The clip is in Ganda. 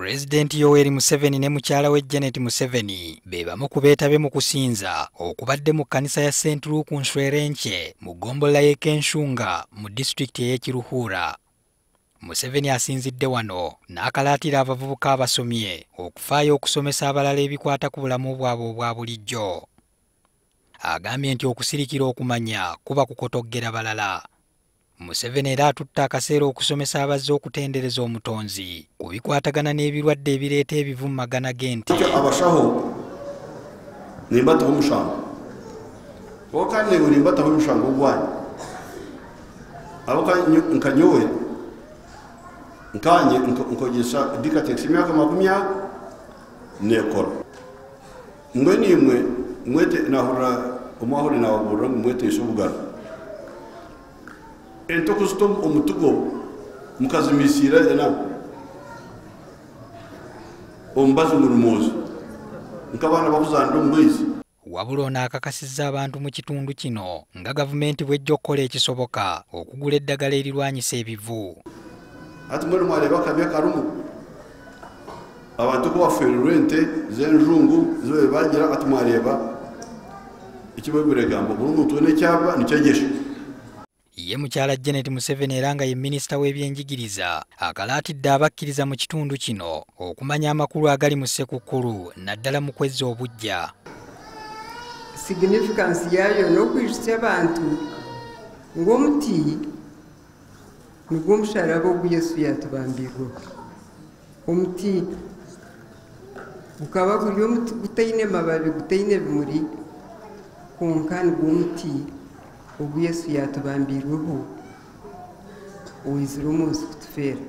Pulezidenti Yoweri Museveni ne mukyala we Janet Museveni be bamu ku beetabe mu kusinza okubadde mu kkanisa ya St. Luke Nswerenche mu ggombolola y'e Kenshunga mu disitulikiti ey'Ekiruhura. Museveni asinzidde wano n'akalaatira abavubuka abasomye okufaayo okusomesa abalala ebikwata ku bulamu bwabwe obwa bulijjo. Agambye nti okusirikira okumanya kuba kukotoggera balala. Museveni era atutte akaseera okusomesa abazze okutendereza omutonzi ku bikwatagana n'ebirwadde ebireeta ebivummagana g'ente. Abashaho nimbataho omushango wakane nimbataho omushango ogwanyu nkanyowe nkanye nkogesa dikatex emyaka 20 nekora mwe nimwe mwete nahura omwahuri nawabura mwete isobugana entoko stom omutugo mukazimisira ena ombazo murumozi nkabana bakuzando mbwizi. Wabula n'akakasizza abantu mu kitundu kino nga gavumenti bw'ejja okukola ekisoboka okugula eddagala erirwanyisa ebivu. Ati mwere mwareba kabya karumu abantu ko bafererwa ente z'enjungu zo bagira ati mwareba ikibweburegambo buri muntu n'ekyaba nicyegesha. Ye mukyala Janet Museveni era nga ye minisita w'ebyenjigiriza akalaatidde abakkiriza mu kitundu kino okumanya amakulu agali mu ssekukkulu naddala mu kwezza obujja. Significance yayo n'okwijjusa abantu ng'omuti nigwo omushalaba ogu Yesu yatubambirwa. Omuti gukaba guri omuti gutaine mababi gutaine bimuri konka nigwo omuti ogu Yesu yatubambirweho owizire omunsi kutufeera.